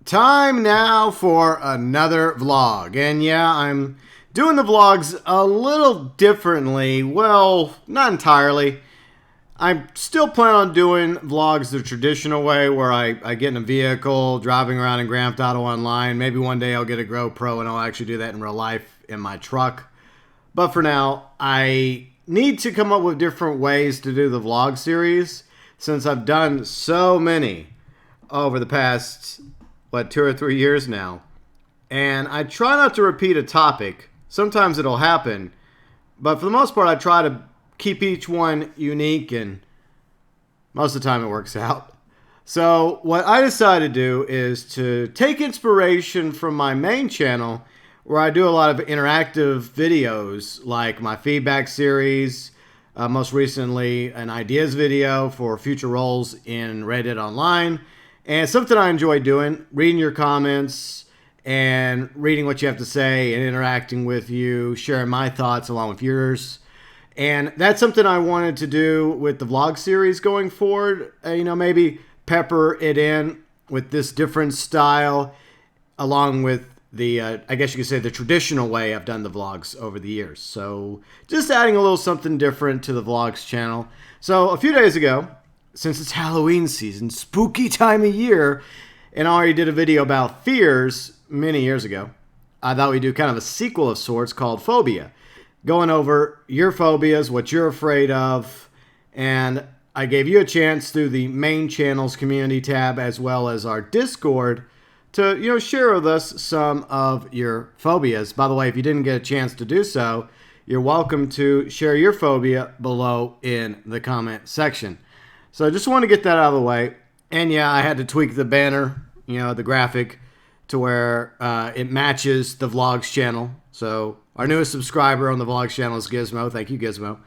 Time now for another vlog. And yeah, I'm doing the vlogs a little differently. Well, not entirely. I still plan on doing vlogs the traditional way where I get in a vehicle, driving around in Grand Theft Auto Online. Maybe one day I'll get a GoPro and I'll actually do that in real life in my truck. But for now, I need to come up with different ways to do the vlog series since I've done so many over the past 2 or 3 years now. And I try not to repeat a topic. Sometimes it'll happen, but for the most part I try to keep each one unique, and most of the time it works out. So what I decided to do is to take inspiration from my main channel, where I do a lot of interactive videos like my feedback series, most recently an ideas video for future roles in Reddit Online. And it's something I enjoy doing, reading your comments and reading what you have to say and interacting with you, sharing my thoughts along with yours. And that's something I wanted to do with the vlog series going forward. Maybe pepper it in with this different style along with the, I guess you could say, the traditional way I've done the vlogs over the years. So just adding a little something different to the vlogs channel. So a few days ago, since it's Halloween season, spooky time of year, and I already did a video about fears many years ago, I thought we'd do kind of a sequel of sorts called Phobia, going over your phobias, what you're afraid of, and I gave you a chance through the main channel's community tab as well as our Discord to, share with us some of your phobias. By the way, if you didn't get a chance to do so, you're welcome to share your phobia below in the comment section. So I just want to get that out of the way. And yeah, I had to tweak the banner, the graphic, to where it matches the vlogs channel. So our newest subscriber on the vlogs channel is Gizmo. Thank you, Gizmo.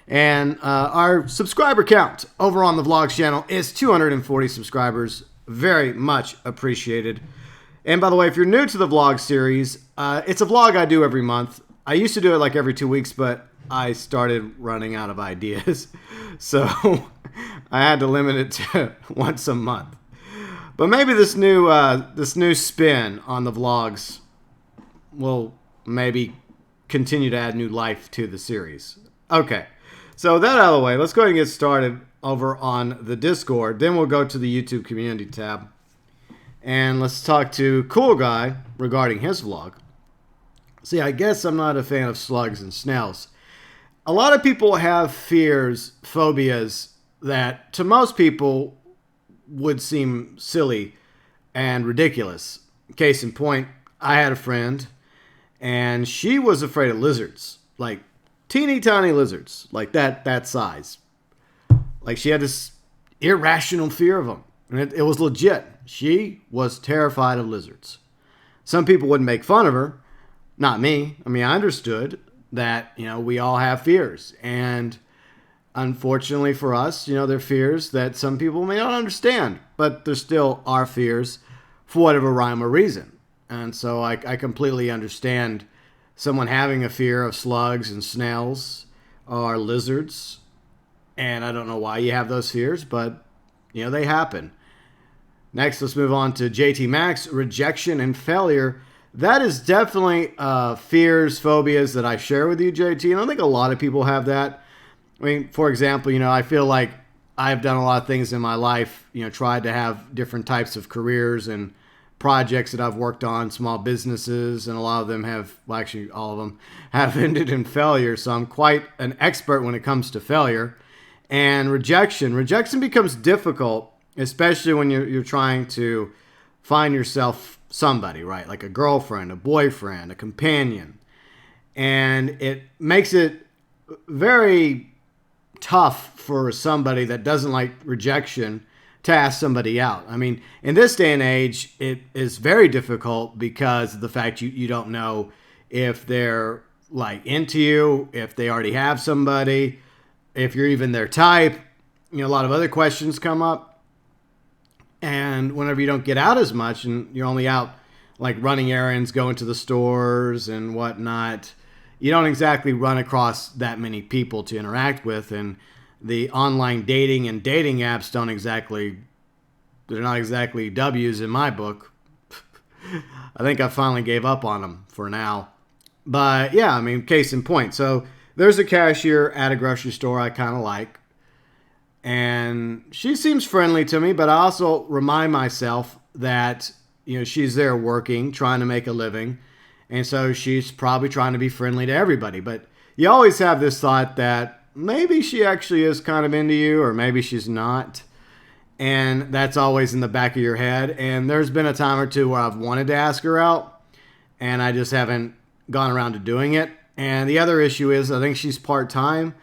And our subscriber count over on the vlogs channel is 240 subscribers. Very much appreciated. And by the way, if you're new to the vlog series, it's a vlog I do every month. I used to do it like every 2 weeks, but I started running out of ideas. So I had to limit it to once a month. But maybe this new spin on the vlogs will maybe continue to add new life to the series. Okay, so that out of the way, let's go ahead and get started over on the Discord. Then we'll go to the YouTube community tab. And let's talk to Cool Guy regarding his vlog. See, I guess I'm not a fan of slugs and snails. A lot of people have fears, phobias, that to most people would seem silly and ridiculous. Case in point, I had a friend, and she was afraid of lizards. Like, teeny tiny lizards. Like that size. Like, she had this irrational fear of them. And it was legit. She was terrified of lizards. Some people would make fun of her. Not me. I mean, I understood that, we all have fears. And unfortunately for us, they're fears that some people may not understand. But there still are fears for whatever rhyme or reason. And so I completely understand someone having a fear of slugs and snails or lizards. And I don't know why you have those fears, but, they happen. Next, let's move on to JT Max, rejection and failure. That is definitely fears, phobias that I share with you, JT. And I think a lot of people have that. I mean, for example, I feel like I've done a lot of things in my life, tried to have different types of careers and projects that I've worked on, small businesses, and a lot of them have, well, actually all of them have ended in failure. So I'm quite an expert when it comes to failure. And rejection becomes difficult, especially when you're trying to find yourself somebody, right? Like a girlfriend, a boyfriend, a companion. And it makes it very tough for somebody that doesn't like rejection to ask somebody out. I mean, in this day and age, it is very difficult because of the fact you don't know if they're like into you, if they already have somebody, if you're even their type. A lot of other questions come up. And whenever you don't get out as much and you're only out like running errands, going to the stores and whatnot, you don't exactly run across that many people to interact with. And the online dating and dating apps they're not exactly W's in my book. I think I finally gave up on them for now. But yeah, I mean, case in point. So there's a cashier at a grocery store I kind of like. And she seems friendly to me, but I also remind myself that, she's there working, trying to make a living. And so she's probably trying to be friendly to everybody. But you always have this thought that maybe she actually is kind of into you, or maybe she's not. And that's always in the back of your head. And there's been a time or two where I've wanted to ask her out, and I just haven't gone around to doing it. And the other issue is I think she's part-time,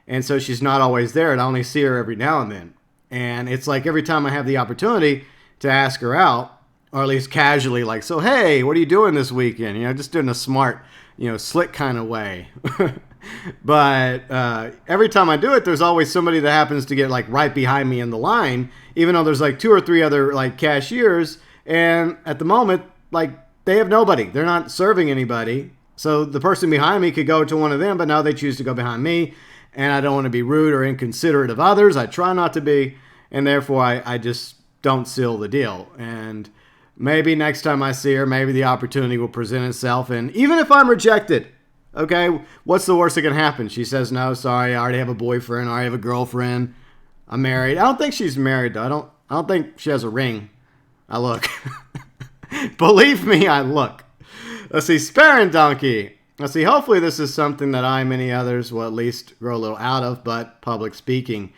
and so she's not always there, and I only see her every now and then. And it's like every time I have the opportunity to ask her out, or at least casually, like, so, hey, what are you doing this weekend? Just doing a smart, slick kind of way. But every time I do it, there's always somebody that happens to get like right behind me in the line, even though there's like 2 or 3 other like cashiers. And at the moment, like, they have nobody. They're not serving anybody. So the person behind me could go to one of them, but now they choose to go behind me. And I don't want to be rude or inconsiderate of others. I try not to be. And therefore, I just don't seal the deal. And maybe next time I see her, maybe the opportunity will present itself. And even if I'm rejected, okay, what's the worst that can happen? She says, no, sorry, I already have a boyfriend. I already have a girlfriend. I'm married. I don't think she's married, though. I don't think she has a ring. I look. Believe me, I look. Let's see, Sparring Donkey. Let's see, hopefully this is something that I and many others will at least grow a little out of, but public speaking.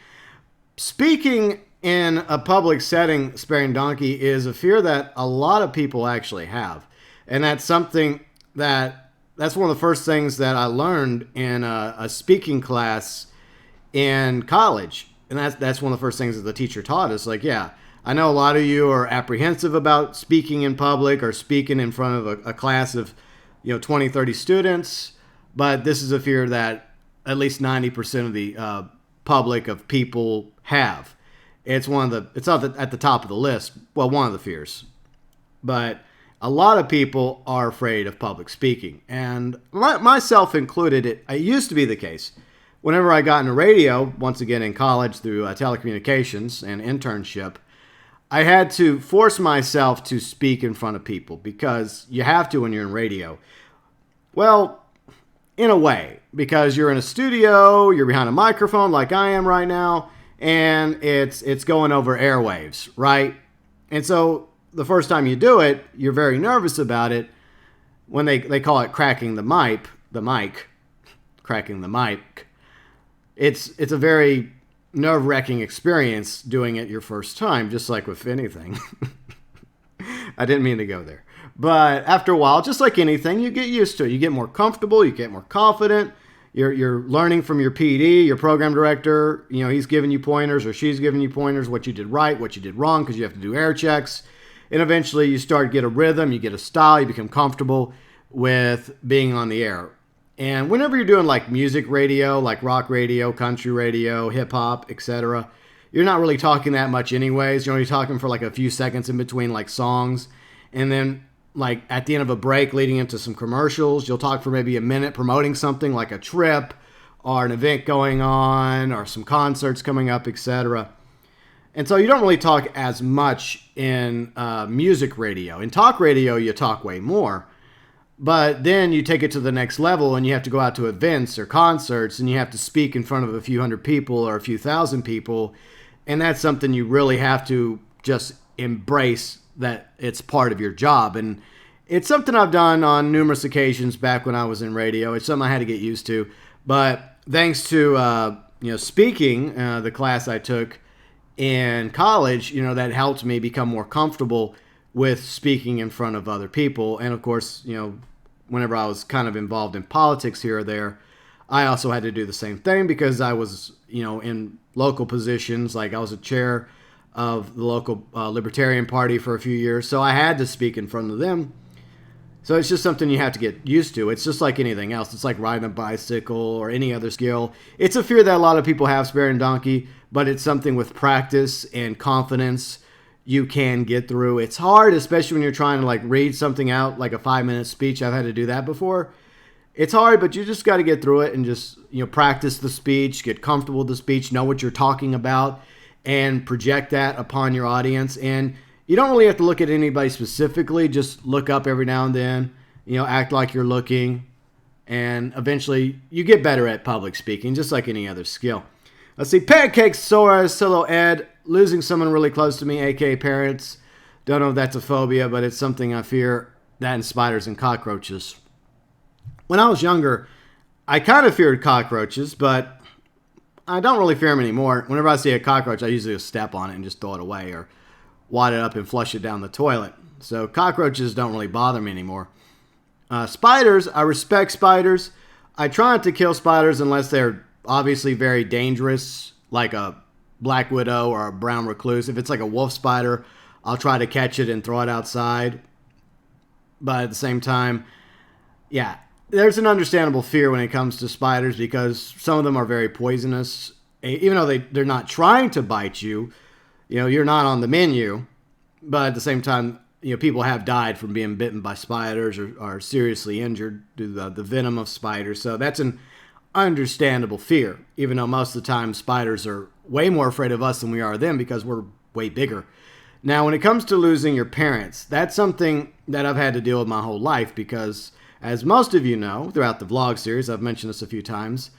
Speaking in a public setting, Sparring Donkey, is a fear that a lot of people actually have. And that's something that's one of the first things that I learned in a speaking class in college. And that's one of the first things that the teacher taught us. Like, yeah, I know a lot of you are apprehensive about speaking in public or speaking in front of a class of 20, 30 students, but this is a fear that at least 90% of the public of people have. It's not at the top of the list. Well, one of the fears, but a lot of people are afraid of public speaking, and myself included. It used to be the case. Whenever I got into radio, once again in college through telecommunications and internship, I had to force myself to speak in front of people because you have to when you're in radio. Well, in a way, because you're in a studio, you're behind a microphone like I am right now, and it's going over airwaves, right? And so the first time you do it, you're very nervous about it. When they call it cracking the mic, cracking the mic. It's a very nerve-wracking experience doing it your first time, just like with anything. I didn't mean to go there. But after a while, just like anything, you get used to it. You get more comfortable, you get more confident. You're learning from your PD, your program director. He's giving you pointers or she's giving you pointers, what you did right, what you did wrong, because you have to do air checks. And eventually you start to get a rhythm, you get a style, you become comfortable with being on the air. And whenever you're doing like music radio, like rock radio, country radio, hip hop, etc., you're not really talking that much anyways. You're only talking for like a few seconds in between like songs. And then like at the end of a break leading into some commercials, you'll talk for maybe a minute promoting something like a trip or an event going on or some concerts coming up, etc. And so you don't really talk as much in music radio. In talk radio, you talk way more. But then you take it to the next level and you have to go out to events or concerts and you have to speak in front of a few hundred people or a few thousand people. And that's something you really have to just embrace, that it's part of your job. And it's something I've done on numerous occasions back when I was in radio. It's something I had to get used to. But thanks to speaking, the class I took in college, that helped me become more comfortable with speaking in front of other people. And of course, whenever I was kind of involved in politics here or there, I also had to do the same thing because I was, in local positions. Like I was a chair of the local Libertarian Party for a few years. So I had to speak in front of them. So it's just something you have to get used to. It's just like anything else. It's like riding a bicycle or any other skill. It's a fear that a lot of people have, Sparring Donkey, but it's something with practice and confidence you can get through. It's hard, especially when you're trying to like read something out, like a 5-minute speech. I've had to do that before. It's hard, but you just got to get through it and just, practice the speech, get comfortable with the speech, know what you're talking about, and project that upon your audience. And you don't really have to look at anybody specifically. Just look up every now and then, act like you're looking, and eventually you get better at public speaking, just like any other skill. Let's see, Pancakes Soros, hello Ed, losing someone really close to me, aka parents. Don't know if that's a phobia, but it's something I fear, that and spiders and cockroaches. When I was younger, I kind of feared cockroaches, but I don't really fear them anymore. Whenever I see a cockroach, I usually just step on it and just throw it away or wad it up and flush it down the toilet. So cockroaches don't really bother me anymore. Spiders, I respect spiders. I try not to kill spiders unless they're obviously very dangerous, like a black widow or a brown recluse. If it's like a wolf spider, I'll try to catch it and throw it outside. But at the same time, yeah, there's an understandable fear when it comes to spiders because some of them are very poisonous. Even though they're not trying to bite you, you're not on the menu. But at the same time, people have died from being bitten by spiders or are seriously injured due to the venom of spiders. So that's an understandable fear, even though most of the time spiders are way more afraid of us than we are them because we're way bigger. Now, when it comes to losing your parents, that's something that I've had to deal with my whole life because, as most of you know, throughout the vlog series, I've mentioned this a few times,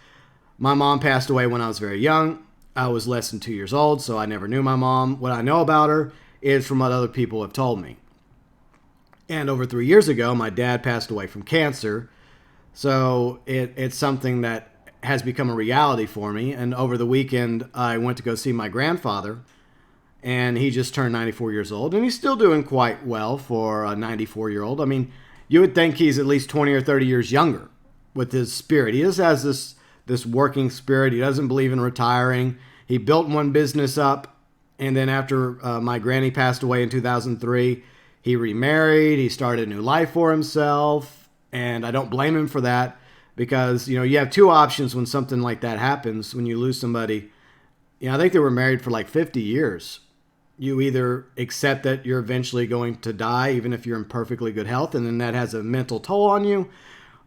my mom passed away when I was very young. I was less than 2 years old, so I never knew my mom. What I know about her is from what other people have told me. And over 3 years ago, my dad passed away from cancer. So it's something that has become a reality for me. And over the weekend, I went to go see my grandfather. And he just turned 94 years old. And he's still doing quite well for a 94-year-old. I mean, you would think he's at least 20 or 30 years younger with his spirit. He just has this working spirit. He doesn't believe in retiring. He built one business up. And then after my granny passed away in 2003, he remarried. He started a new life for himself. And I don't blame him for that because, you have two options when something like that happens, when you lose somebody. I think they were married for like 50 years. You either accept that you're eventually going to die, even if you're in perfectly good health, and then that has a mental toll on you,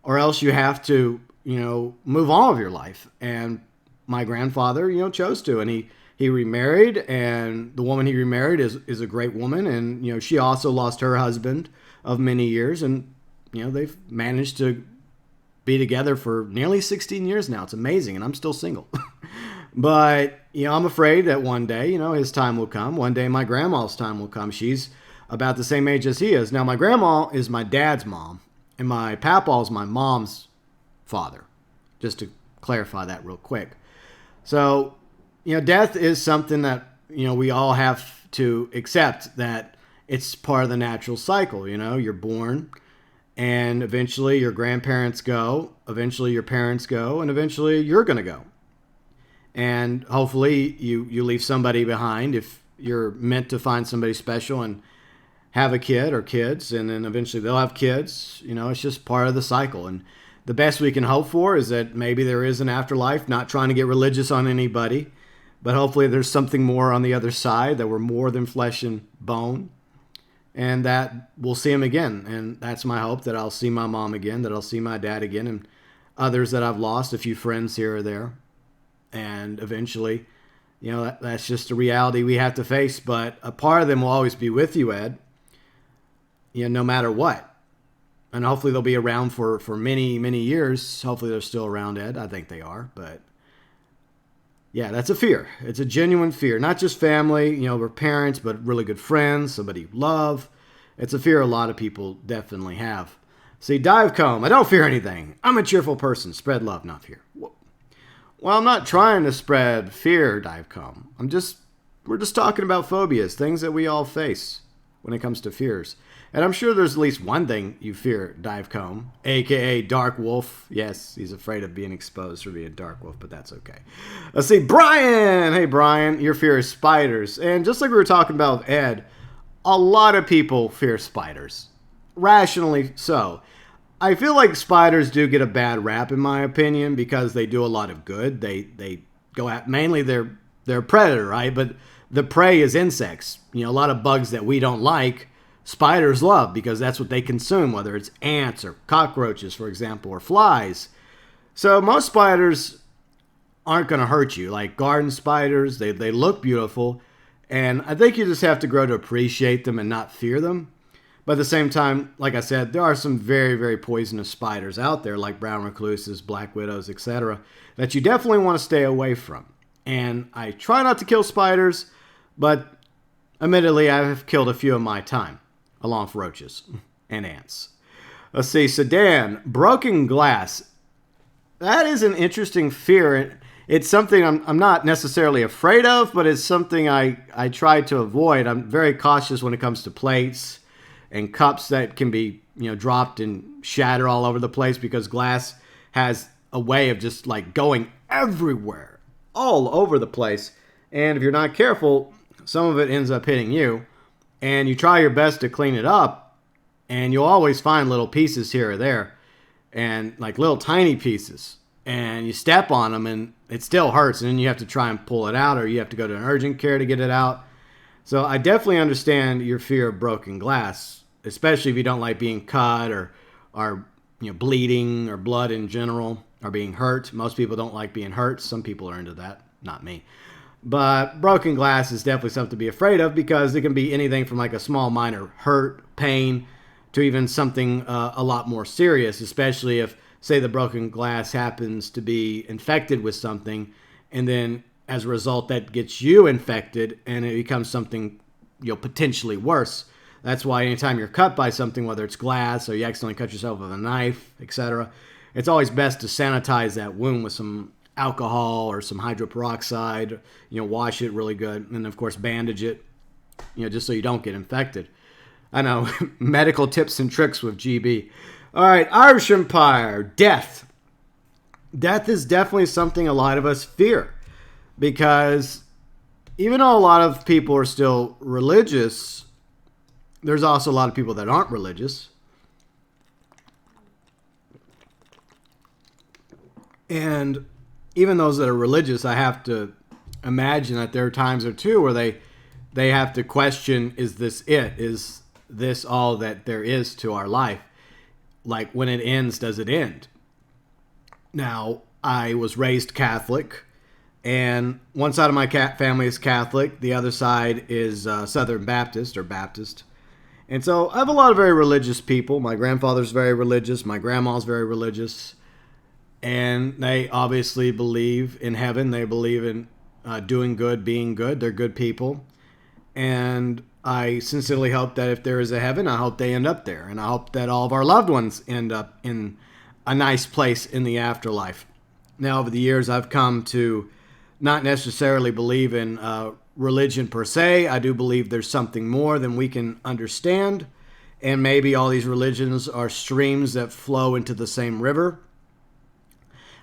or else you have to, move on with your life. And my grandfather, chose to, and he remarried, and the woman he remarried is a great woman, and, she also lost her husband of many years, and, they've managed to be together for nearly 16 years now. It's amazing, and I'm still single. But, I'm afraid that one day, his time will come. One day my grandma's time will come. She's about the same age as he is. Now, my grandma is my dad's mom, and my papaw is my mom's father, just to clarify that real quick. So, death is something that, we all have to accept that it's part of the natural cycle. You're born, and eventually your grandparents go, eventually your parents go, and eventually you're going to go. And hopefully you leave somebody behind if you're meant to find somebody special and have a kid or kids, and then eventually they'll have kids. It's just part of the cycle. And the best we can hope for is that maybe there is an afterlife, not trying to get religious on anybody, but hopefully there's something more on the other side, that we're more than flesh and bone, and that we'll see him again. And that's my hope, that I'll see my mom again, that I'll see my dad again, and others that I've lost, a few friends here or there. And eventually, that's just a reality we have to face. But a part of them will always be with you, Ed, no matter what. And hopefully they'll be around for many, many years. Hopefully they're still around, Ed. I think they are. But, yeah, that's a fear. It's a genuine fear. Not just family, we're parents, but really good friends, somebody you love. It's a fear a lot of people definitely have. See, Dive Comb, I don't fear anything. I'm a cheerful person. Spread love, not fear. Well, I'm not trying to spread fear, Divecom. We're just talking about phobias, things that we all face when it comes to fears. And I'm sure there's at least one thing you fear, Divecom, aka Dark Wolf. Yes, he's afraid of being exposed for being a Dark Wolf, but that's okay. Let's see, Brian! Hey, Brian, your fear is spiders. And just like we were talking about with Ed, a lot of people fear spiders. Rationally so. I feel like spiders do get a bad rap, in my opinion, because they do a lot of good. They go at, mainly they're a predator, right? But the prey is insects. A lot of bugs that we don't like, spiders love because that's what they consume, whether it's ants or cockroaches, for example, or flies. So most spiders aren't going to hurt you. Like garden spiders, they look beautiful, And I think you just have to grow to appreciate them and not fear them. But at the same time, like I said, there are some very, very poisonous spiders out there, like brown recluses, black widows, etc., that you definitely want to stay away from. And I try not to kill spiders, but admittedly, I have killed a few in my time, along with roaches and ants. Let's see, Sedan, broken glass. That is an interesting fear. It's something I'm not necessarily afraid of, but it's something I try to avoid. I'm very cautious when it comes to plates and cups that can be, dropped and shatter all over the place, because glass has a way of just like going everywhere, all over the place. And if you're not careful, some of it ends up hitting you, and you try your best to clean it up, and you'll always find little pieces here or there, and like little tiny pieces, and you step on them and it still hurts, and then you have to try and pull it out, or you have to go to an urgent care to get it out. So I definitely understand your fear of broken glass, especially if you don't like being cut or bleeding or blood in general, or being hurt. Most people don't like being hurt. Some people are into that, not me. But broken glass is definitely something to be afraid of, because it can be anything from like a small minor hurt, pain, to even something a lot more serious, especially if, say, the broken glass happens to be infected with something, and then as a result that gets you infected and it becomes something potentially worse. That's why anytime you're cut by something, whether it's glass or you accidentally cut yourself with a knife, etc., it's always best to sanitize that wound with some alcohol or some hydroperoxide, wash it really good, and of course bandage it, just so you don't get infected. I know, medical tips and tricks with GB. All right, Irish Empire, death. Death is definitely something a lot of us fear, because even though a lot of people are still religious, there's also a lot of people that aren't religious. And even those that are religious, I have to imagine that there are times or two where they have to question, is this it? Is this all that there is to our life? Like, when it ends, does it end? Now, I was raised Catholic, and one side of my family is Catholic. The other side is Southern Baptist or Baptist. And so I have a lot of very religious people. My grandfather's very religious. My grandma's very religious. And they obviously believe in heaven. They believe in doing good, being good. They're good people. And I sincerely hope that if there is a heaven, I hope they end up there. And I hope that all of our loved ones end up in a nice place in the afterlife. Now, over the years, I've come to not necessarily believe in religion per se. I do believe there's something more than we can understand. And maybe all these religions are streams that flow into the same river.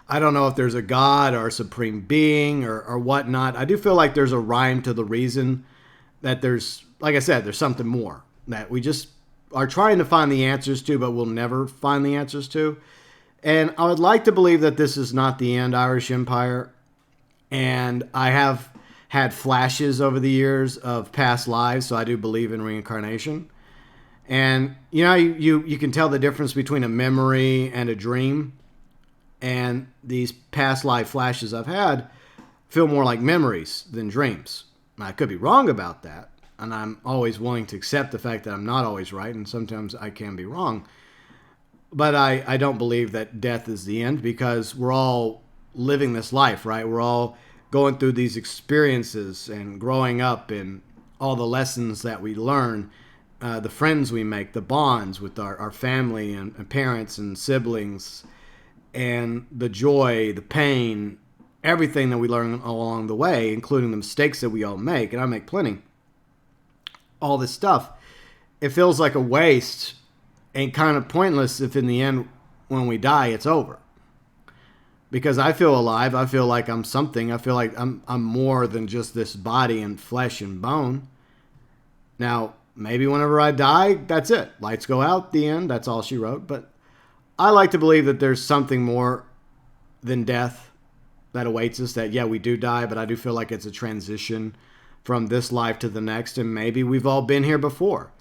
I don't know if there's a God or a supreme being or whatnot. I do feel like there's a rhyme to the reason, that there's, like I said, there's something more that we just are trying to find the answers to, but we'll never find the answers to. And I would like to believe that this is not the end, Irish Empire. And I have had flashes over the years of past lives, so I do believe in reincarnation. And, you can tell the difference between a memory and a dream. And these past life flashes I've had feel more like memories than dreams. I could be wrong about that, and I'm always willing to accept the fact that I'm not always right, and sometimes I can be wrong. But I don't believe that death is the end, because we're all living this life, right? We're all going through these experiences and growing up, and all the lessons that we learn, the friends we make, the bonds with our family and parents and siblings, and the joy, the pain, everything that we learn along the way, including the mistakes that we all make, and I make plenty. All this stuff, it feels like a waste and kind of pointless if in the end, when we die, it's over. Because I feel alive. I feel like I'm something. I feel like I'm more than just this body and flesh and bone. Now, maybe whenever I die, that's it. Lights go out, the end. That's all she wrote. But I like to believe that there's something more than death that awaits us, that, yeah, we do die, but I do feel like it's a transition from this life to the next, and maybe we've all been here before,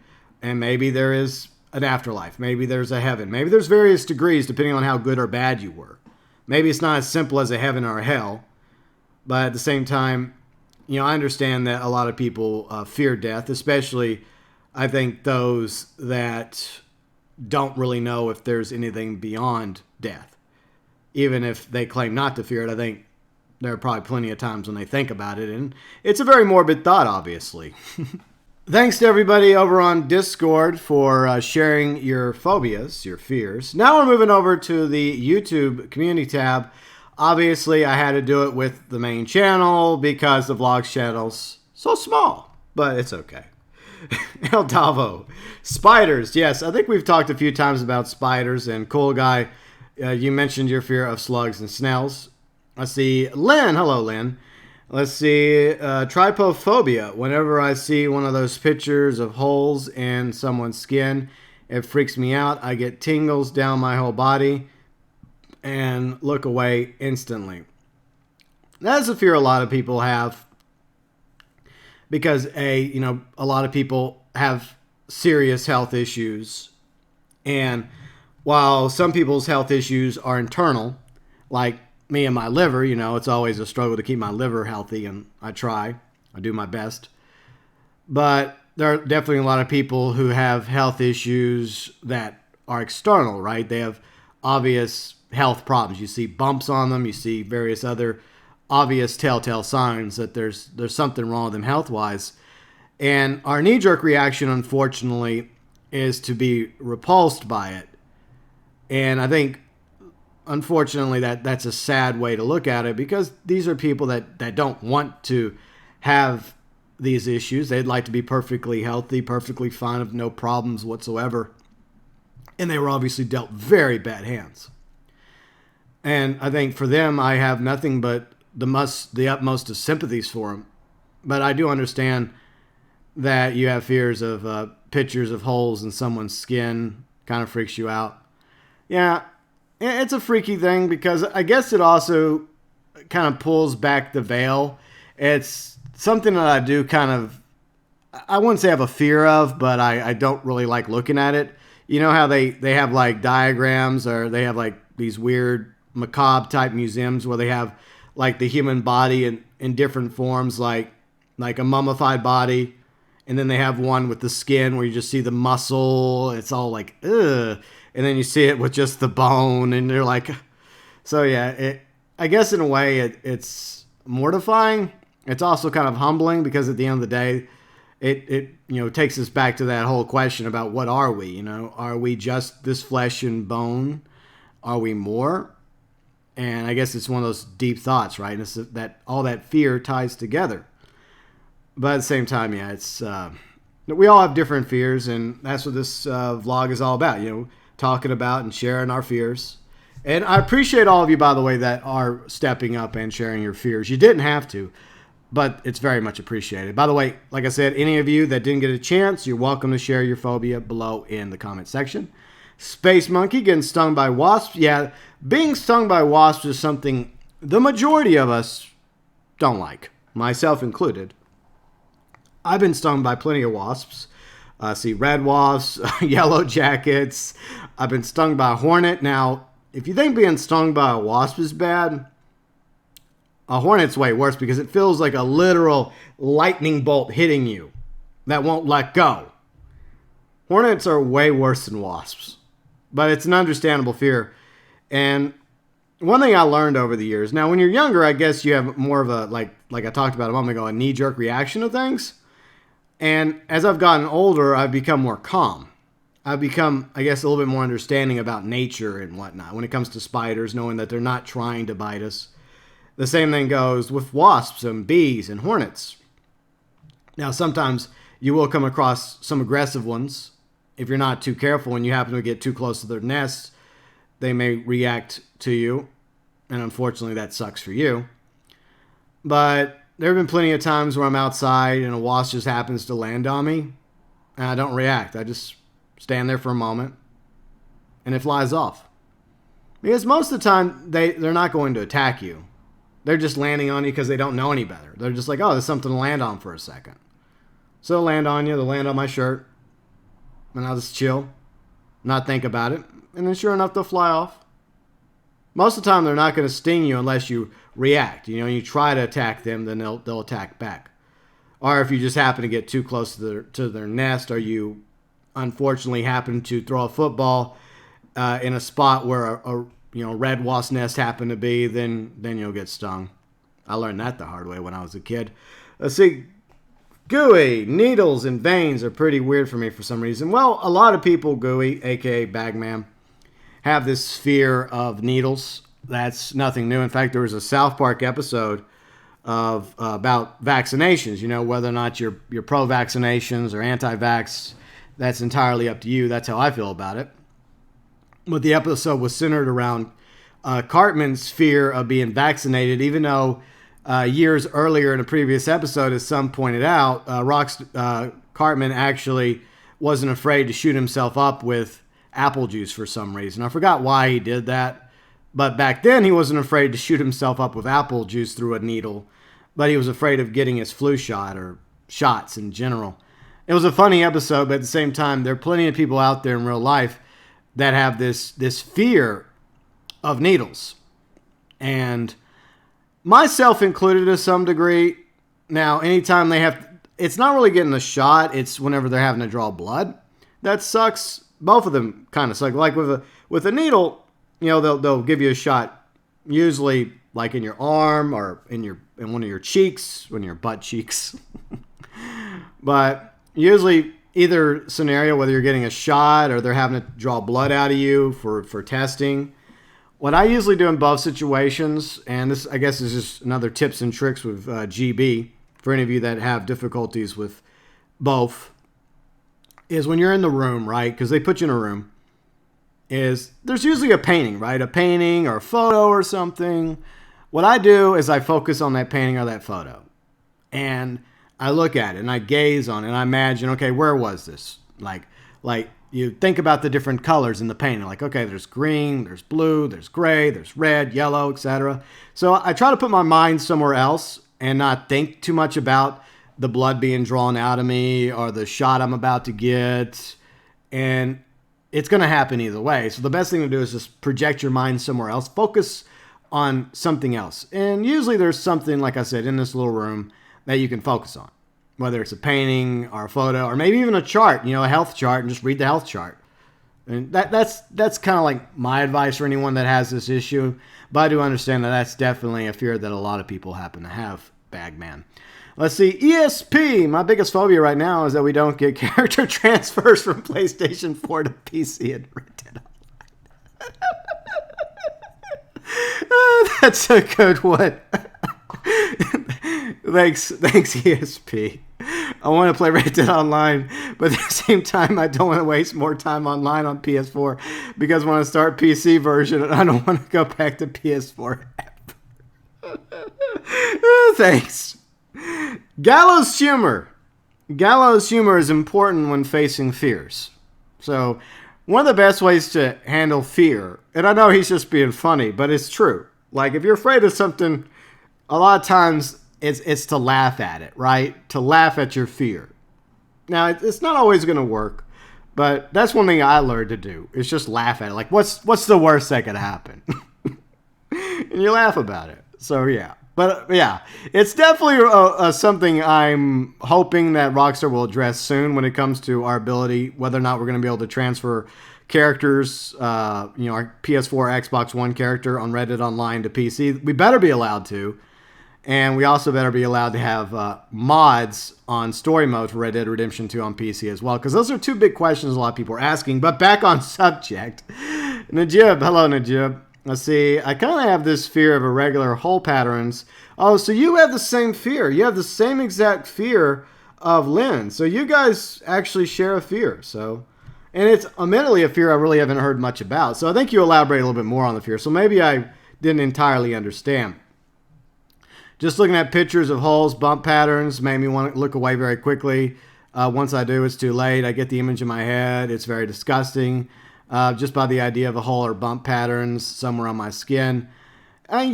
and maybe there is an afterlife, maybe there's a heaven, maybe there's various degrees depending on how good or bad you were. Maybe it's not as simple as a heaven or a hell, but at the same time, I understand that a lot of people fear death, especially I think those that don't really know if there's anything beyond death. Even if they claim not to fear it, I think there are probably plenty of times when they think about it, and it's a very morbid thought, obviously. Thanks to everybody over on Discord for sharing your phobias, your fears. Now we're moving over to the YouTube community tab. Obviously, I had to do it with the main channel because the vlogs channel's so small, but it's okay. El Davo. Spiders. Yes, I think we've talked a few times about spiders, and cool guy, you mentioned your fear of slugs and snails. Let's see. Lynn. Hello, Lynn. Let's see. Trypophobia. Whenever I see one of those pictures of holes in someone's skin, it freaks me out. I get tingles down my whole body and look away instantly. That's a fear a lot of people have because a lot of people have serious health issues, and while some people's health issues are internal, like me and my liver, it's always a struggle to keep my liver healthy, and I do my best. But there are definitely a lot of people who have health issues that are external, right? They have obvious health problems. You see bumps on them, you see various other obvious telltale signs that there's something wrong with them health-wise. And our knee-jerk reaction, unfortunately, is to be repulsed by it. And I think, unfortunately, that's a sad way to look at it, because these are people that don't want to have these issues. They'd like to be perfectly healthy, perfectly fine, with no problems whatsoever. And they were obviously dealt very bad hands. And I think for them, I have nothing but the utmost of sympathies for them. But I do understand that you have fears of pictures of holes in someone's skin. Kind of freaks you out. Yeah, it's a freaky thing, because I guess it also kind of pulls back the veil. It's something that I do kind of, I wouldn't say I have a fear of, but I don't really like looking at it. You know how they have like diagrams, or they have like these weird macabre type museums where they have like the human body in different forms, like a mummified body, and then they have one with the skin where you just see the muscle. It's all like, ugh. And then you see it with just the bone, and you're like, so yeah, I guess in a way it's mortifying. It's also kind of humbling, because at the end of the day, it takes us back to that whole question about what are we? Are we just this flesh and bone? Are we more? And I guess it's one of those deep thoughts, right? And it's that all that fear ties together. But at the same time, yeah, it's we all have different fears, and that's what this vlog is all about. Talking about and sharing our fears. And I appreciate all of you, by the way, that are stepping up and sharing your fears. You didn't have to, but it's very much appreciated. By the way, like I said, any of you that didn't get a chance, you're welcome to share your phobia below in the comment section. Space Monkey, getting stung by wasps. Yeah, being stung by wasps is something the majority of us don't like, myself included. I've been stung by plenty of wasps. See red wasps, yellow jackets. I've been stung by a hornet. Now, if you think being stung by a wasp is bad, a hornet's way worse, because it feels like a literal lightning bolt hitting you that won't let go. Hornets are way worse than wasps, but it's an understandable fear. And one thing I learned over the years, now when you're younger, I guess you have more of a, like I talked about a moment ago, a knee-jerk reaction to things. And as I've gotten older, I've become more calm. I've become, I guess, a little bit more understanding about nature and whatnot when it comes to spiders, knowing that they're not trying to bite us. The same thing goes with wasps and bees and hornets. Now, sometimes you will come across some aggressive ones. If you're not too careful and you happen to get too close to their nests, they may react to you. And unfortunately, that sucks for you. But there have been plenty of times where I'm outside and a wasp just happens to land on me, and I don't react. I just stand there for a moment, and it flies off. Because most of the time, they're not going to attack you. They're just landing on you because they don't know any better. They're just like, oh, there's something to land on for a second. So they'll land on you, they'll land on my shirt, and I'll just chill, not think about it, and then sure enough, they'll fly off. Most of the time, they're not going to sting you unless you react. You know, you try to attack them, then they'll attack back. Or if you just happen to get too close to their nest, or you unfortunately happen to throw a football in a spot where a red wasp nest happened to be, then you'll get stung. I learned that the hard way when I was a kid. Let's see. Gooey, needles, and veins are pretty weird for me for some reason. Well, a lot of people, Gooey, aka Bagman, have this fear of needles. That's nothing new. In fact, there was a South Park episode of about vaccinations. You know, whether or not you're pro-vaccinations or anti-vax, that's entirely up to you. That's how I feel about it. But the episode was centered around Cartman's fear of being vaccinated, even though years earlier in a previous episode, as some pointed out, Cartman actually wasn't afraid to shoot himself up with apple juice for some reason. I forgot why he did that, but back then he wasn't afraid to shoot himself up with apple juice through a needle, but he was afraid of getting his flu shot or shots in general. It was a funny episode, but at the same time, there are plenty of people out there in real life that have this fear of needles. And myself included to some degree. Now, anytime they have, it's not really getting a shot, it's whenever they're having to draw blood. That sucks. Both of them kind of suck. Like with a needle, you know, they'll give you a shot, usually like in your arm or in one of your cheeks, one of your butt cheeks. But usually either scenario, whether you're getting a shot or they're having to draw blood out of you for testing. What I usually do in both situations, and this I guess is just another tips and tricks with GB, for any of you that have difficulties with both, is when you're in the room, right? Because they put you in a room, is there's usually a painting, right? A painting or a photo or something. What I do is I focus on that painting or that photo. And I look at it and I gaze on it and I imagine, okay, where was this? Like you think about the different colors in the painting. Like, okay, there's green, there's blue, there's gray, there's red, yellow, etc. So I try to put my mind somewhere else and not think too much about the blood being drawn out of me or the shot I'm about to get. And it's going to happen either way. So the best thing to do is just project your mind somewhere else. Focus on something else. And usually there's something, like I said, in this little room that you can focus on. Whether it's a painting or a photo or maybe even a chart, you know, a health chart, and just read the health chart. And that's kind of like my advice for anyone that has this issue. But I do understand that that's definitely a fear that a lot of people happen to have, Bagman. Let's see, ESP. My biggest phobia right now is that we don't get character transfers from PlayStation 4 to PC and Red Dead Online. That's a good one. Thanks, ESP. I want to play Red Dead Online, but at the same time, I don't want to waste more time online on PS4 because when I start PC version, I don't want to go back to PS4 app. Thanks. Gallows humor. Gallows humor is important when facing fears. So, one of the best ways to handle fear, and I know he's just being funny, but it's true. Like, if you're afraid of something, a lot of times it's to laugh at it, right? To laugh at your fear. Now, it's not always going to work, but that's one thing I learned to do, is just laugh at it. Like, what's the worst that could happen? And you laugh about it. So, yeah. But, yeah, it's definitely something I'm hoping that Rockstar will address soon when it comes to our ability, whether or not we're going to be able to transfer characters, our PS4, Xbox One character on Red Dead Online to PC. We better be allowed to. And we also better be allowed to have mods on story mode for Red Dead Redemption 2 on PC as well. Because those are two big questions a lot of people are asking. But back on subject. Najib. Hello, Najib. Let's see. I kind of have this fear of irregular hole patterns. Oh, so you have the same fear. You have the same exact fear of Lynn. So you guys actually share a fear. So, and it's admittedly a fear I really haven't heard much about. So I think you elaborate a little bit more on the fear. So maybe I didn't entirely understand. Just looking at pictures of holes, bump patterns, made me want to look away very quickly. Once I do, it's too late. I get the image in my head. It's very disgusting. Just by the idea of a hole or bump patterns somewhere on my skin. I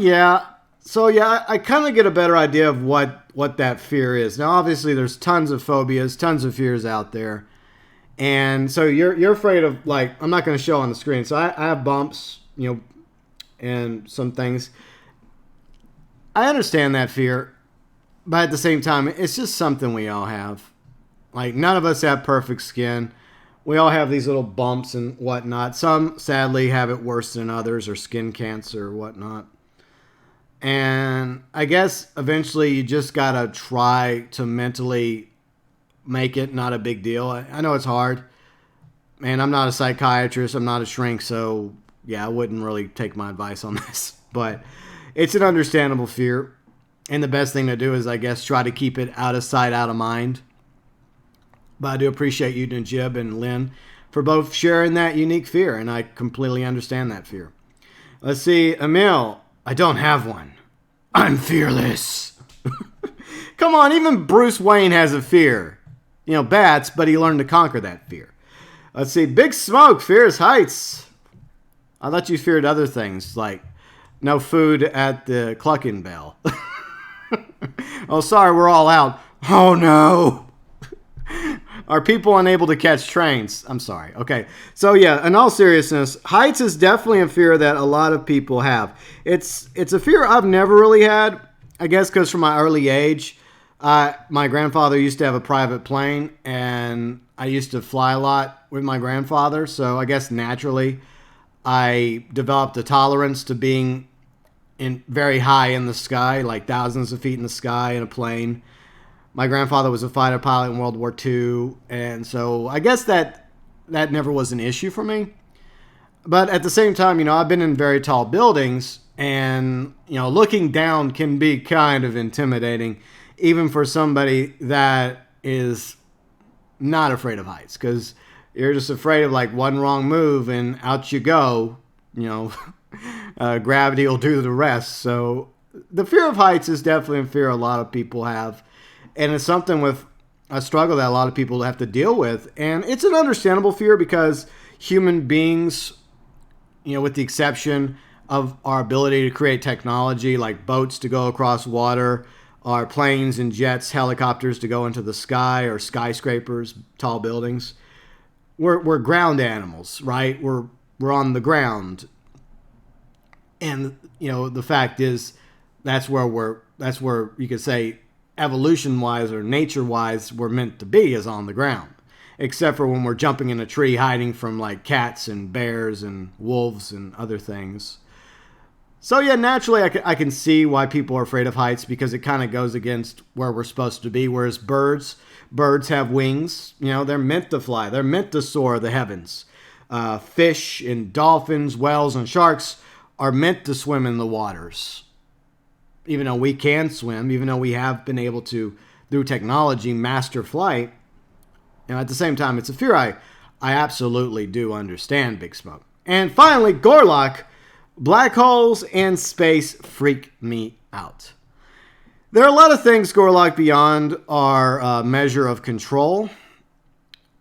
kind of get a better idea of what that fear is. Now, obviously, there's tons of phobias, tons of fears out there. And so you're afraid of, like, I'm not going to show on the screen. So I have bumps, and some things. I understand that fear, but at the same time, it's just something we all have. Like, none of us have perfect skin. We all have these little bumps and whatnot. Some, sadly, have it worse than others, or skin cancer or whatnot. And I guess eventually you just got to try to mentally make it not a big deal. I know it's hard. And I'm not a psychiatrist. I'm not a shrink. So, yeah, I wouldn't really take my advice on this. But it's an understandable fear. And the best thing to do is, I guess, try to keep it out of sight, out of mind. But I do appreciate you, Najib and Lynn, for both sharing that unique fear. And I completely understand that fear. Let's see. Emil, I don't have one. I'm fearless. Come on, even Bruce Wayne has a fear. You know, bats, but he learned to conquer that fear. Let's see. Big Smoke fears heights. I thought you feared other things, like no food at the Clucking Bell. Oh, sorry, we're all out. Oh, no. Are people unable to catch trains? I'm sorry. Okay. So, yeah, in all seriousness, heights is definitely a fear that a lot of people have. It's a fear I've never really had, I guess because from my early age, my grandfather used to have a private plane, and I used to fly a lot with my grandfather. So, I guess naturally, I developed a tolerance to being very high in the sky, like thousands of feet in the sky in a plane. My grandfather was a fighter pilot in World War II, and so I guess that never was an issue for me. But at the same time, you know, I've been in very tall buildings, and, you know, looking down can be kind of intimidating, even for somebody that is not afraid of heights, because you're just afraid of, like, one wrong move, and out you go, you know, gravity will do the rest. So the fear of heights is definitely a fear a lot of people have. And it's something with a struggle that a lot of people have to deal with. And it's an understandable fear because human beings, you know, with the exception of our ability to create technology like boats to go across water, or planes and jets, helicopters to go into the sky, or skyscrapers, tall buildings, we're ground animals, right? We're on the ground. And, you know, the fact is that's where you could say, evolution-wise or nature-wise, we're meant to be, is on the ground. Except for when we're jumping in a tree, hiding from, like, cats and bears and wolves and other things. So, yeah, naturally, I can see why people are afraid of heights, because it kind of goes against where we're supposed to be. Whereas birds have wings. You know, they're meant to fly. They're meant to soar the heavens. Fish and dolphins, whales and sharks are meant to swim in the waters. Even though we can swim, even though we have been able to, through technology, master flight, you know, at the same time, it's a fear I absolutely do understand, Big Smoke. And finally, Gorlock, black holes and space freak me out. There are a lot of things, Gorlock, beyond our measure of control,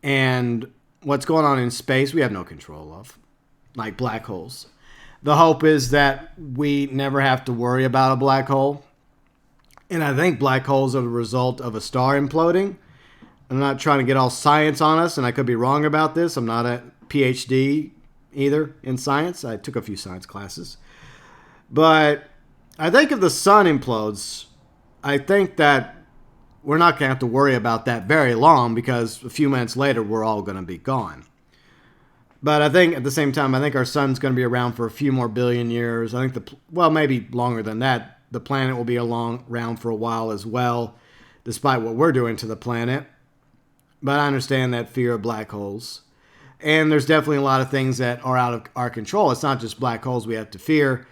and what's going on in space we have no control of, like black holes. The hope is that we never have to worry about a black hole. And I think black holes are the result of a star imploding. I'm not trying to get all science on us, and I could be wrong about this. I'm not a PhD either in science. I took a few science classes. But I think if the sun implodes, I think that we're not going to have to worry about that very long, because a few minutes later, we're all going to be gone. But I think at the same time, I think our sun's going to be around for a few more billion years. I think maybe longer than that. The planet will be around for a while as well, despite what we're doing to the planet. But I understand that fear of black holes. And there's definitely a lot of things that are out of our control. It's not just black holes we have to fear.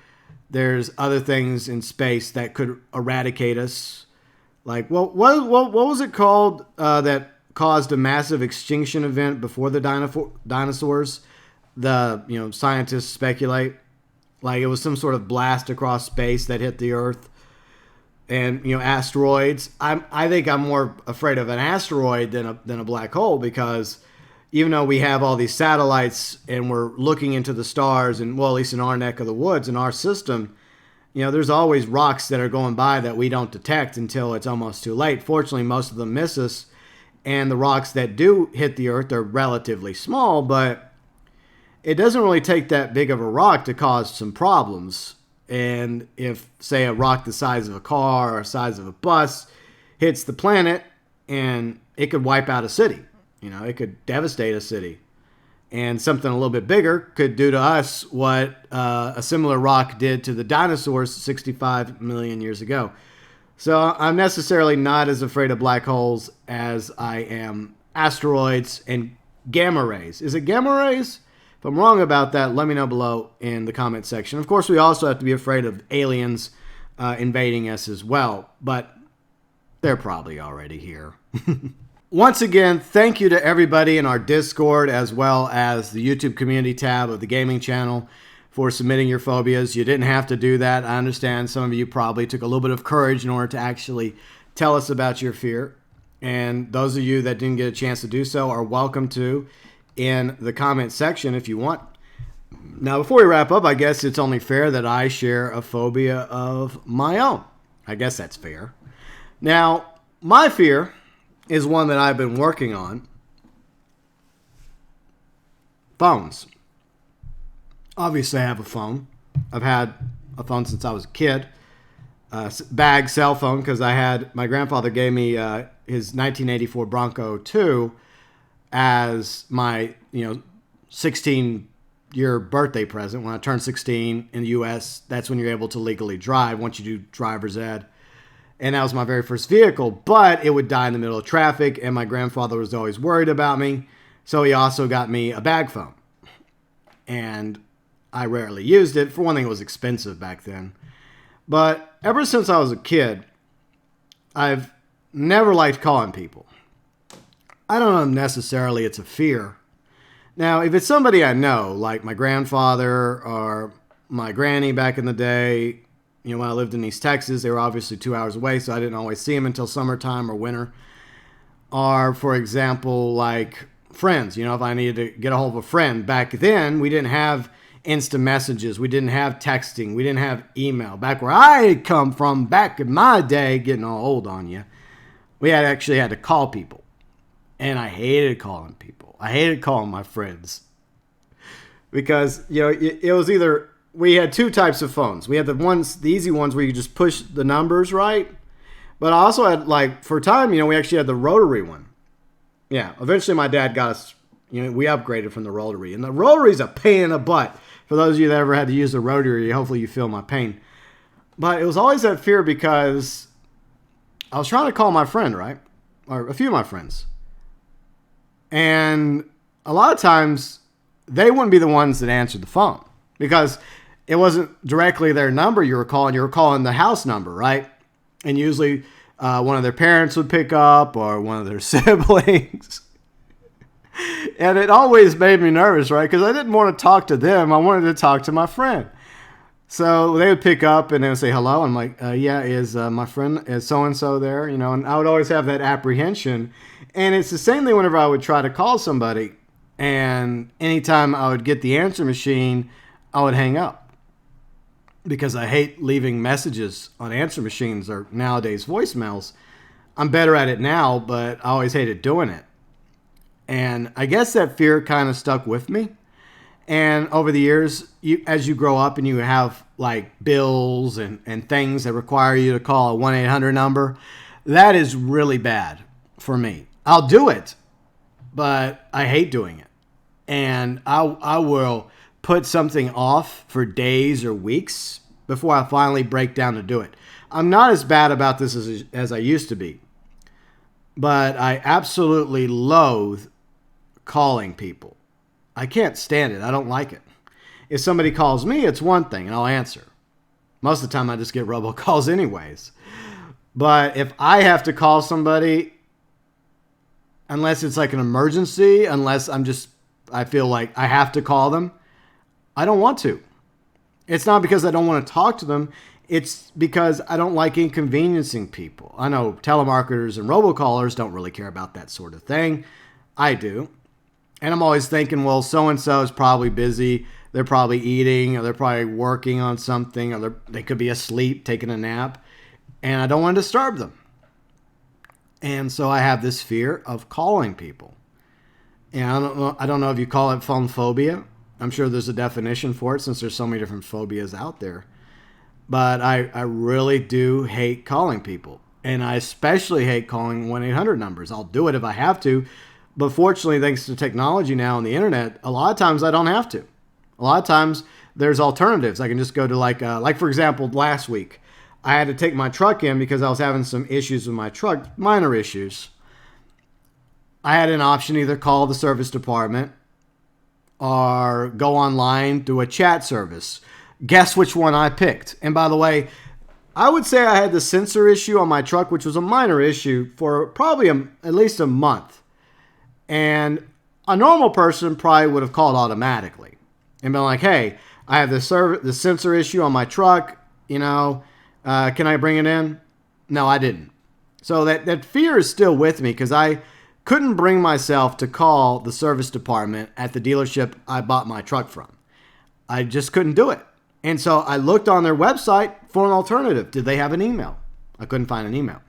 There's other things in space that could eradicate us. Like, what was it called that caused a massive extinction event before the dinosaurs? Scientists speculate. Like, it was some sort of blast across space that hit the Earth. And, asteroids. I think I'm more afraid of an asteroid than a black hole, because even though we have all these satellites and we're looking into the stars, and, well, at least in our neck of the woods, in our system, there's always rocks that are going by that we don't detect until it's almost too late. Fortunately, most of them miss us, and the rocks that do hit the Earth are relatively small, but it doesn't really take that big of a rock to cause some problems. And if, say, a rock the size of a car or the size of a bus hits the planet, and it could wipe out a city. It could devastate a city. And something a little bit bigger could do to us what a similar rock did to the dinosaurs 65 million years ago. So I'm necessarily not as afraid of black holes as I am asteroids and gamma rays. Is it gamma rays? If I'm wrong about that, let me know below in the comment section. Of course, we also have to be afraid of aliens invading us as well, but they're probably already here. Once again, thank you to everybody in our Discord as well as the YouTube community tab of the gaming channel for submitting your phobias. You didn't have to do that. I understand some of you probably took a little bit of courage in order to actually tell us about your fear. And those of you that didn't get a chance to do so are welcome to in the comment section if you want. Now, before we wrap up, I guess it's only fair that I share a phobia of my own. I guess that's fair. Now, my fear is one that I've been working on. Phones. Obviously, I have a phone. I've had a phone since I was a kid. Bag cell phone, because my grandfather gave me his 1984 Bronco 2 as my 16-year birthday present. When I turned 16 in the U.S., that's when you're able to legally drive once you do driver's ed. And that was my very first vehicle, but it would die in the middle of traffic, and my grandfather was always worried about me, so he also got me a bag phone. And I rarely used it. For one thing, it was expensive back then. But ever since I was a kid, I've never liked calling people. I don't know if necessarily it's a fear. Now, if it's somebody I know, like my grandfather or my granny back in the day, when I lived in East Texas, they were obviously 2 hours away, so I didn't always see them until summertime or winter. Or, for example, like friends. If I needed to get a hold of a friend. Back then, we didn't have instant messages. We didn't have texting. We didn't have email. Back where I come from, back in my day, getting all old on you, we actually had to call people. And I hated calling people. I hated calling my friends. Because, it was either... We had two types of phones. We had the easy ones where you just push the numbers, right? But I also had, for a time, we actually had the rotary one. Yeah, eventually my dad got us, we upgraded from the rotary. And the rotary's a pain in the butt. For those of you that ever had to use the rotary, hopefully you feel my pain. But it was always that fear because I was trying to call my friend, right? Or a few of my friends. And a lot of times, they wouldn't be the ones that answered the phone. Because it wasn't directly their number you were calling the house number, right? And usually one of their parents would pick up or one of their siblings. And it always made me nervous, right? Because I didn't want to talk to them. I wanted to talk to my friend. So they would pick up and they would say hello. I'm like, yeah, is my friend, is so-and-so there? And I would always have that apprehension. And it's the same thing whenever I would try to call somebody. And anytime I would get the answer machine, I would hang up. Because I hate leaving messages on answer machines or nowadays voicemails. I'm better at it now, but I always hated doing it. And I guess that fear kind of stuck with me. And over the years, as you grow up and you have bills and things that require you to call a 1-800 number, that is really bad for me. I'll do it, but I hate doing it. And I will put something off for days or weeks before I finally break down to do it. I'm not as bad about this as I used to be, but I absolutely loathe calling people. I can't stand it. I don't like it. If somebody calls me, it's one thing, and I'll answer. Most of the time, I just get robocalls anyways. But if I have to call somebody, unless it's an emergency, unless I feel like I have to call them, I don't want to. It's not because I don't want to talk to them. It's because I don't like inconveniencing people. I know telemarketers and robocallers don't really care about that sort of thing. I do. And I'm always thinking, well, so-and-so is probably busy. They're probably eating, or they're probably working on something, or they could be asleep, taking a nap. And I don't want to disturb them. And so I have this fear of calling people. And I don't know if you call it phone phobia. I'm sure there's a definition for it since there's so many different phobias out there. But I really do hate calling people. And I especially hate calling 1-800 numbers. I'll do it if I have to. But fortunately, thanks to technology now and the internet, a lot of times I don't have to. A lot of times there's alternatives. I can just go to like for example, last week, I had to take my truck in because I was having some issues with my truck, minor issues. I had an option to either call the service department or go online through a chat service. Guess which one I picked. And by the way, I would say I had the sensor issue on my truck, which was a minor issue, for probably at least a month. And a normal person probably would have called automatically and been like, hey, I have the sensor issue on my truck. Can I bring it in? No, I didn't. So that fear is still with me because I couldn't bring myself to call the service department at the dealership I bought my truck from. I just couldn't do it. And so I looked on their website for an alternative. Did they have an email? I couldn't find an email.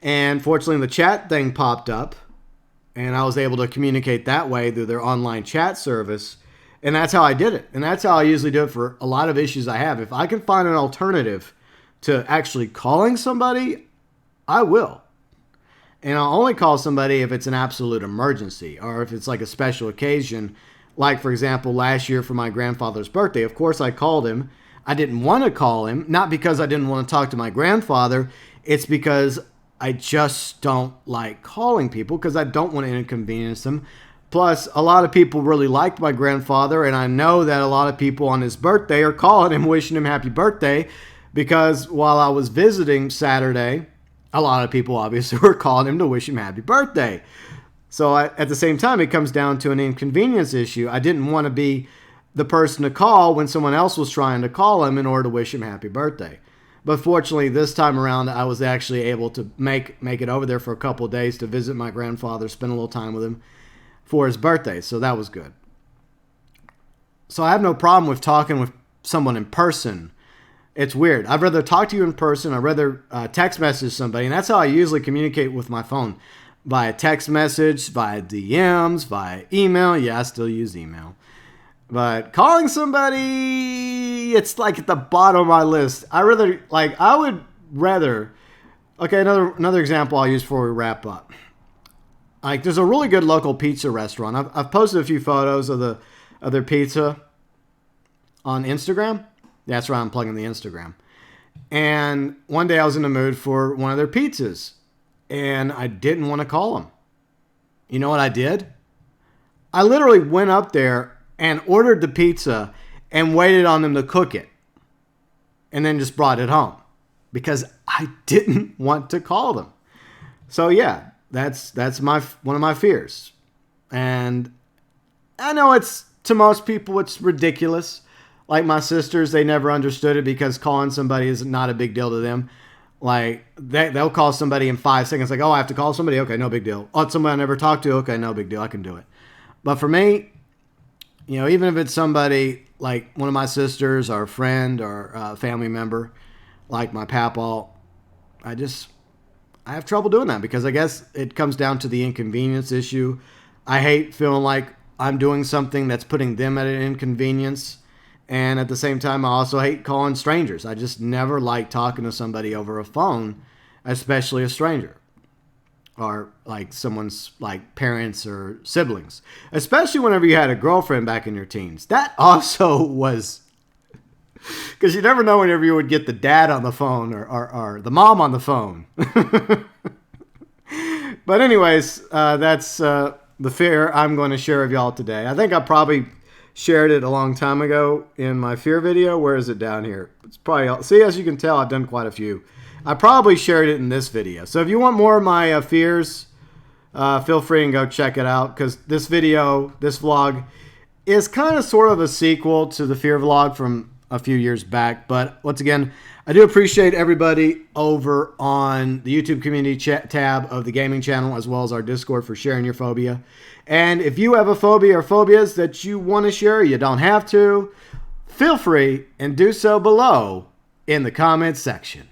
And fortunately, the chat thing popped up, and I was able to communicate that way through their online chat service. And that's how I did it. And that's how I usually do it for a lot of issues I have. If I can find an alternative to actually calling somebody, I will. And I'll only call somebody if it's an absolute emergency or if it's like a special occasion. Like, for example, last year for my grandfather's birthday, of course I called him. I didn't want to call him, not because I didn't want to talk to my grandfather. It's because I just don't like calling people because I don't want to inconvenience them. Plus, a lot of people really liked my grandfather, and I know that a lot of people on his birthday are calling him, wishing him happy birthday, because while I was visiting Saturday, a lot of people obviously were calling him to wish him happy birthday. So at the same time, it comes down to an inconvenience issue. I didn't want to be the person to call when someone else was trying to call him in order to wish him happy birthday. But fortunately, this time around, I was actually able to make it over there for a couple of days to visit my grandfather, spend a little time with him for his birthday. So that was good. So I have no problem with talking with someone in person. It's weird. I'd rather talk to you in person. I'd rather text message somebody. And that's how I usually communicate with my phone. Via text message, via DMs, via email. Yeah, I still use email. But calling somebody, it's like at the bottom of my list. I would rather. Okay, another example I'll use before we wrap up. Like, there's a really good local pizza restaurant. I've posted a few photos of their pizza on Instagram. That's right, I'm plugging the Instagram. And one day I was in the mood for one of their pizzas. And I didn't want to call them. You know what I did? I literally went up there and ordered the pizza and waited on them to cook it. And then just brought it home. Because I didn't want to call them. So yeah, that's one of my fears. And I know to most people it's ridiculous. Like my sisters, they never understood it because calling somebody is not a big deal to them. Like, they'll call somebody in 5 seconds. Like, oh, I have to call somebody? Okay, no big deal. Oh, it's somebody I never talked to? Okay, no big deal. I can do it. But for me, even if it's somebody like one of my sisters or a friend or a family member, like my papaw, I have trouble doing that because I guess it comes down to the inconvenience issue. I hate feeling like I'm doing something that's putting them at an inconvenience. And at the same time, I also hate calling strangers. I just never like talking to somebody over a phone, especially a stranger. Or like someone's like parents or siblings. Especially whenever you had a girlfriend back in your teens. That also was... Because you never know whenever you would get the dad on the phone or the mom on the phone. But anyways, that's the fear I'm going to share with y'all today. I think I probably... shared it a long time ago in my fear video. Where is it down here? It's probably, see, as you can tell, I've done quite a few. I probably shared it in this video. So if you want more of my fears, feel free and go check it out. Because this vlog, is kind of sort of a sequel to the fear vlog from a few years back. But once again, I do appreciate everybody over on the YouTube community tab of the gaming channel, as well as our Discord, for sharing your phobia. And if you have a phobia or phobias that you want to share, you don't have to, feel free and do so below in the comments section.